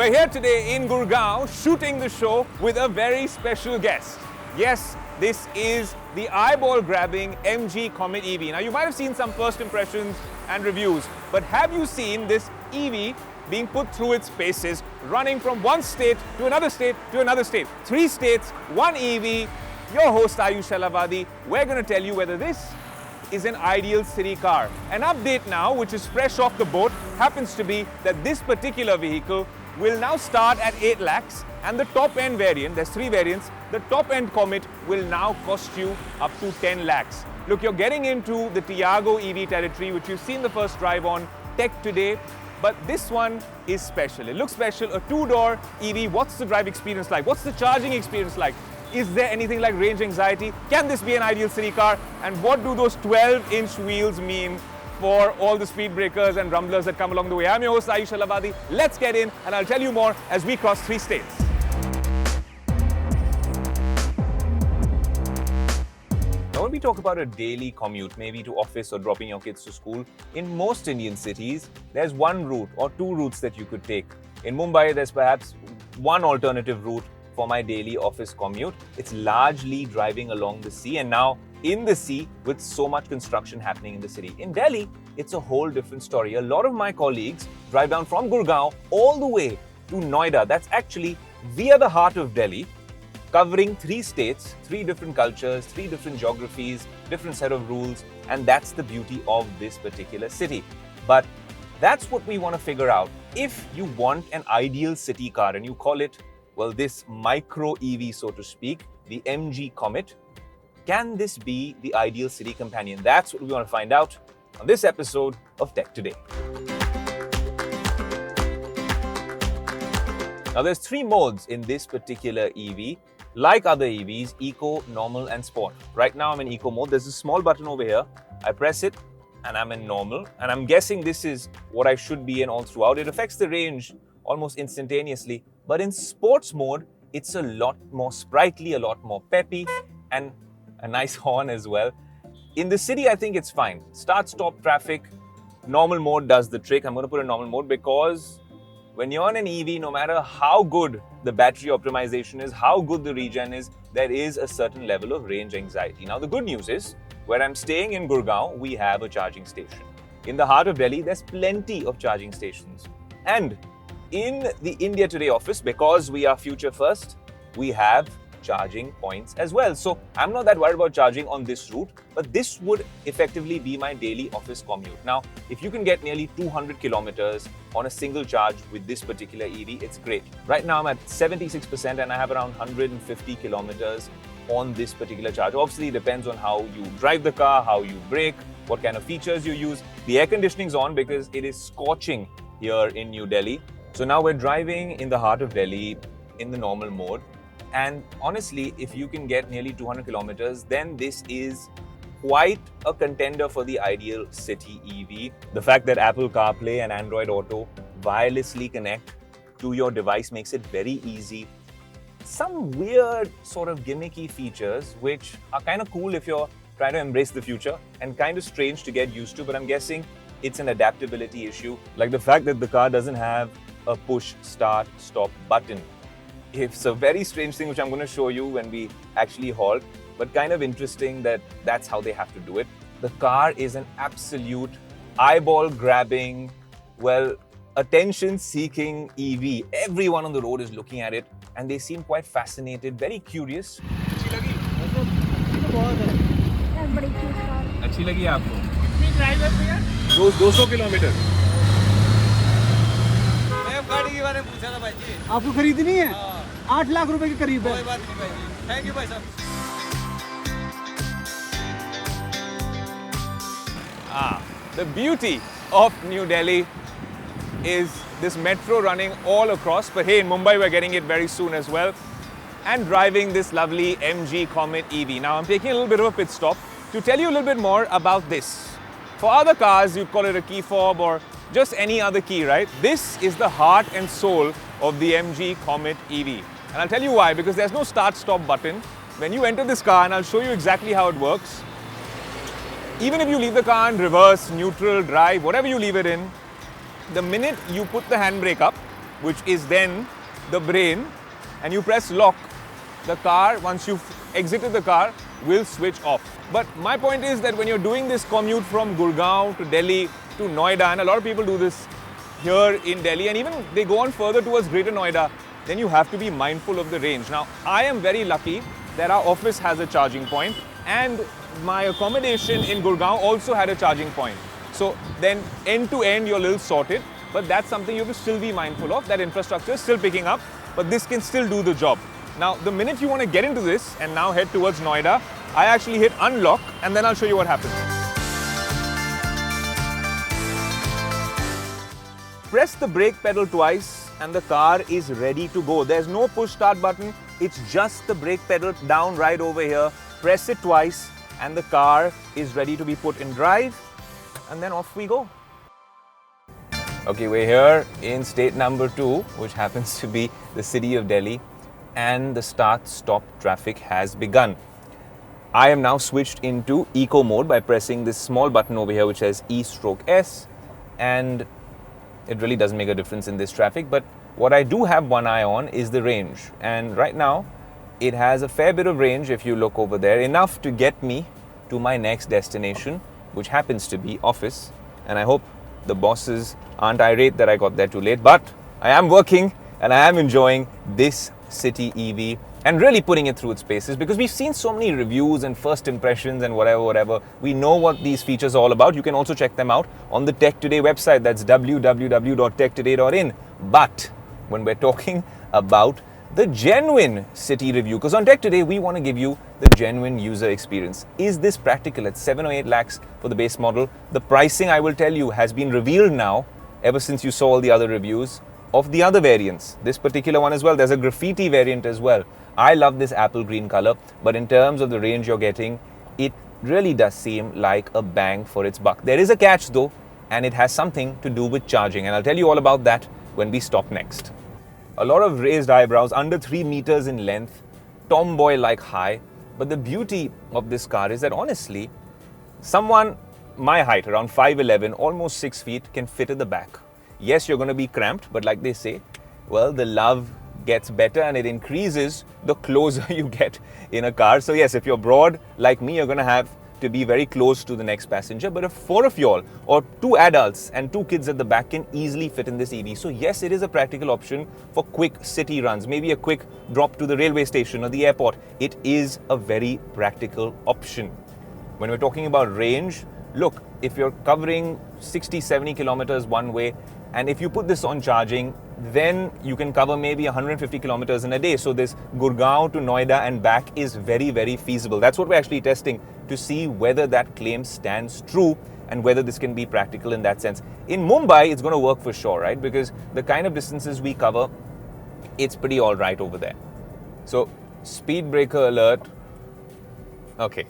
We're here today in Gurgaon shooting the show with a very special guest. Yes, this is the eyeball-grabbing MG Comet EV. Now, you might have seen some first impressions and reviews, but have you seen this EV being put through its paces, running from one state to another state to another state? 3 states, 1 EV. Your host Aayush Ailawadi. We're going to tell you whether this is an ideal city car. An update now, which is fresh off the boat, happens to be that this particular vehicle will now start at 8 lakhs, and the top end variant, there's 3 variants, the top end Comet will now cost you up to 10 lakhs. Look, you're getting into the Tiago EV territory, which you've seen the first drive on Tech Today, but this one is special. It looks special, a 2-door EV. What's the drive experience like? What's the charging experience like? Is there anything like range anxiety? Can this be an ideal city car? And what do those 12-inch wheels mean for all the speed breakers and rumblers that come along the way? I'm your host Aayush Ailawadi. Let's get in and I'll tell you more as we cross 3 states. Now, when we talk about a daily commute, maybe to office or dropping your kids to school, in most Indian cities, there's one route or 2 routes that you could take. In Mumbai, there's perhaps one alternative route for my daily office commute. It's largely driving along the sea, and now in the sea with so much construction happening in the city. In Delhi, it's a whole different story. A lot of my colleagues drive down from Gurgaon all the way to Noida. That's actually via the heart of Delhi, covering 3 states, 3 different cultures, 3 different geographies, different set of rules, and that's the beauty of this particular city. But that's what we want to figure out. If you want an ideal city car and you call it, well, this micro EV, so to speak, the MG Comet, can this be the ideal city companion? That's what we want to find out on this episode of Tech Today. Now, there's 3 modes in this particular EV. Like other EVs, Eco, Normal and Sport. Right now I'm in Eco mode. There's a small button over here. I press it and I'm in Normal. And I'm guessing this is what I should be in all throughout. It affects the range almost instantaneously. But in Sports mode, it's a lot more sprightly, a lot more peppy, and a nice horn as well. In the city, I think it's fine. Start-stop traffic, normal mode does the trick. I'm going to put a normal mode because when you're on an EV, no matter how good the battery optimization is, how good the regen is, there is a certain level of range anxiety. Now, the good news is, where I'm staying in Gurgaon, we have a charging station. In the heart of Delhi, there's plenty of charging stations. And in the India Today office, because we are future first, we have charging points as well. So I'm not that worried about charging on this route, but this would effectively be my daily office commute. Now, if you can get nearly 200 kilometers on a single charge with this particular EV, it's great. Right now I'm at 76% and I have around 150 kilometers on this particular charge. Obviously, it depends on how you drive the car, how you brake, what kind of features you use. The air conditioning's on because it is scorching here in New Delhi. So now we're driving in the heart of Delhi in the normal mode. And honestly, if you can get nearly 200 kilometers, then this is quite a contender for the ideal city EV. The fact that Apple CarPlay and Android Auto wirelessly connect to your device makes it very easy. Some weird sort of gimmicky features, which are kind of cool if you're trying to embrace the future and kind of strange to get used to, but I'm guessing it's an adaptability issue. Like the fact that the car doesn't have a push start stop button. It's a very strange thing which I'm going to show you when we actually halt, but kind of interesting that that's how they have to do it. The car is an absolute eyeball-grabbing, well, attention-seeking EV. Everyone on the road is looking at it and they seem quite fascinated, very curious. अच्छी लगी आपको? कितनी drive है भैया? 200 kilometre. गाड़ी के बारे में पूछा था भाई जी. आपको खरीदनी है? 8 लाख रुपए के करीब है. कोई बात नहीं भाई जी. थैंक यू भाई साहब. The beauty of New Delhi is this metro running all across. But hey, in Mumbai we're getting it very soon as well. And driving this lovely MG Comet EV. Now I'm taking a little bit of a pit stop to tell you a little bit more about this. For other cars, you'd call it a key fob or just any other key, right? This is the heart and soul of the MG Comet EV. And I'll tell you why, because there's no start-stop button. When you enter this car, and I'll show you exactly how it works, even if you leave the car in reverse, neutral, drive, whatever you leave it in, the minute you put the handbrake up, which is then the brain, and you press lock, the car, once you've exited the car, will switch off. But my point is that when you're doing this commute from Gurgaon to Delhi to Noida, and a lot of people do this here in Delhi, and even they go on further towards Greater Noida, then you have to be mindful of the range. Now, I am very lucky that our office has a charging point, and my accommodation in Gurgaon also had a charging point. So then end to end, you're a little sorted, but that's something you have to still be mindful of. That infrastructure is still picking up, but this can still do the job. Now, the minute you want to get into this and now head towards Noida, I actually hit unlock, and then I'll show you what happens. Press the brake pedal twice and the car is ready to go. There's no push start button. It's just the brake pedal down right over here. Press it twice and the car is ready to be put in drive, and then off we go. Okay, we're here in state number 2, which happens to be the city of Delhi, and the start-stop traffic has begun. I am now switched into eco mode by pressing this small button over here which says E/S, and it really doesn't make a difference in this traffic, but what I do have one eye on is the range, and right now it has a fair bit of range. If you look over there, enough to get me to my next destination, which happens to be office, and I hope the bosses aren't irate that I got there too late, but I am working and I am enjoying this city EV and really putting it through its paces, because we've seen so many reviews and first impressions and whatever. We know what these features are all about. You can also check them out on the Tech Today website. That's www.techtoday.in. But when we're talking about the genuine city review, because on Tech Today, we want to give you the genuine user experience. Is this practical at 7 or 8 lakhs for the base model? The pricing, I will tell you, has been revealed now ever since you saw all the other reviews of the other variants. This particular one as well. There's a graffiti variant as well. I love this apple green color, but in terms of the range you're getting, it really does seem like a bang for its buck. There is a catch though, and it has something to do with charging, and I'll tell you all about that when we stop next. A lot of raised eyebrows, under 3 meters in length, tomboy-like high, but the beauty of this car is that honestly, someone my height, around 5'11", almost 6 feet, can fit at the back. Yes, you're going to be cramped, but like they say, well, the love gets better and it increases the closer you get in a car. So yes, if you're broad like me, you're going to have to be very close to the next passenger. But if 4 of y'all or 2 adults and 2 kids at the back can easily fit in this EV. So yes, it is a practical option for quick city runs, maybe a quick drop to the railway station or the airport. It is a very practical option. When we're talking about range, look, if you're covering 60, 70 kilometers one way, and if you put this on charging, then you can cover maybe 150 kilometers in a day. So this Gurgaon to Noida and back is very, very feasible. That's what we're actually testing to see whether that claim stands true and whether this can be practical in that sense. In Mumbai, it's going to work for sure, right? Because the kind of distances we cover, it's pretty all right over there. So speed breaker alert. Okay.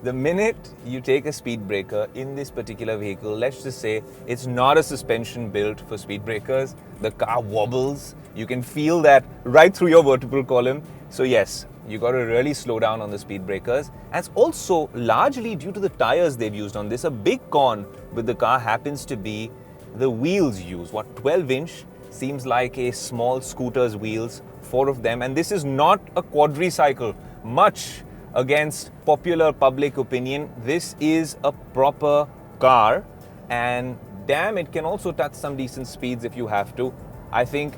The minute you take a speed breaker in this particular vehicle, let's just say it's not a suspension built for speed breakers. The car wobbles. You can feel that right through your vertebral column. So yes, you got to really slow down on the speed breakers. And it's also largely due to the tires they've used on this. A big con with the car happens to be the wheels used. What, 12-inch? Seems like a small scooter's wheels, 4 of them. And this is not a quadricycle. Much against popular public opinion, this is a proper car, and damn, it can also touch some decent speeds if you have to. I think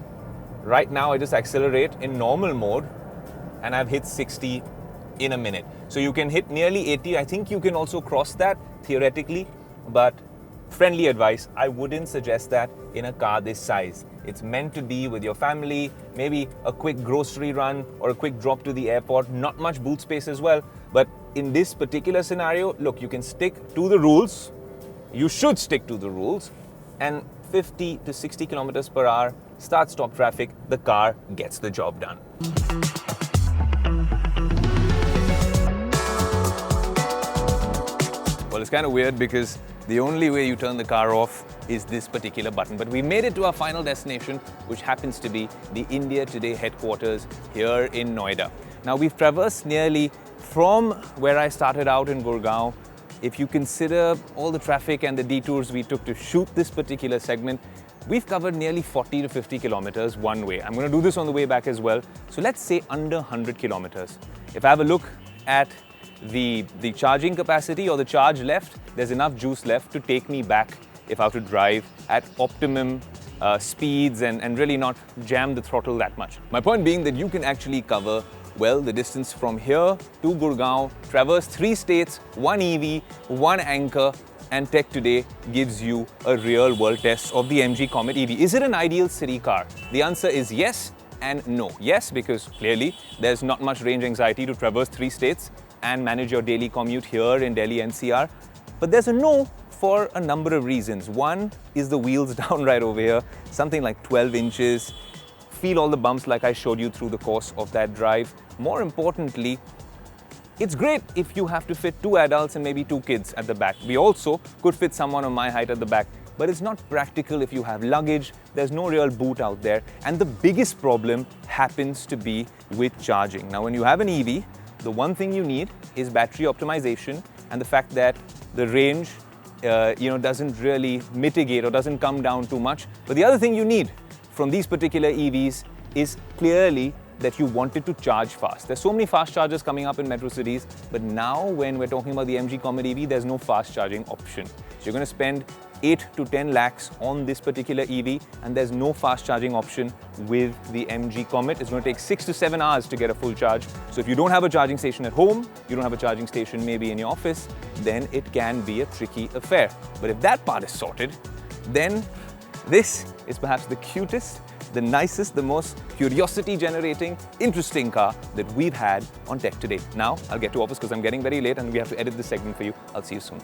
right now I just accelerate in normal mode and I've hit 60 in a minute. So you can hit nearly 80. I think you can also cross that theoretically, but friendly advice, I wouldn't suggest that in a car this size. It's meant to be with your family, maybe a quick grocery run or a quick drop to the airport, not much boot space as well. But in this particular scenario, look, you can stick to the rules. You should stick to the rules. And 50 to 60 kilometers per hour, start-stop traffic, the car gets the job done. Well, it's kind of weird because the only way you turn the car off is this particular button. But we made it to our final destination, which happens to be the India Today headquarters here in Noida. Now, we've traversed nearly from where I started out in Gurgaon. If you consider all the traffic and the detours we took to shoot this particular segment, we've covered nearly 40 to 50 kilometers one way. I'm going to do this on the way back as well. So let's say under 100 kilometers. If I have a look at the charging capacity or the charge left, there's enough juice left to take me back if I have to drive at optimum speeds and really not jam the throttle that much. My point being that you can actually cover, well, the distance from here to Gurgaon, traverse 3 states, 1 EV, 1 anchor, and Tech Today gives you a real-world test of the MG Comet EV. Is it an ideal city car? The answer is yes and no. Yes, because clearly there's not much range anxiety to traverse 3 states and manage your daily commute here in Delhi NCR. But there's a no for a number of reasons. One is the wheels down right over here, something like 12 inches. Feel all the bumps like I showed you through the course of that drive. More importantly, it's great if you have to fit 2 adults and maybe 2 kids at the back. We also could fit someone of my height at the back, but it's not practical if you have luggage. There's no real boot out there. And the biggest problem happens to be with charging. Now, when you have an EV, the one thing you need is battery optimization and the fact that the range doesn't really mitigate or doesn't come down too much. But the other thing you need from these particular EVs is clearly that you wanted to charge fast. There's so many fast chargers coming up in metro cities, but now when we're talking about the MG Comet EV, there's no fast charging option. So you're going to spend 8 to 10 lakhs on this particular EV, and there's no fast charging option with the MG Comet. It's going to take 6 to 7 hours to get a full charge. So if you don't have a charging station at home, you don't have a charging station maybe in your office, then it can be a tricky affair. But if that part is sorted, then this is perhaps the cutest, the nicest, the most curiosity-generating, interesting car that we've had on Tech Today. Now, I'll get to office because I'm getting very late and we have to edit this segment for you. I'll see you soon.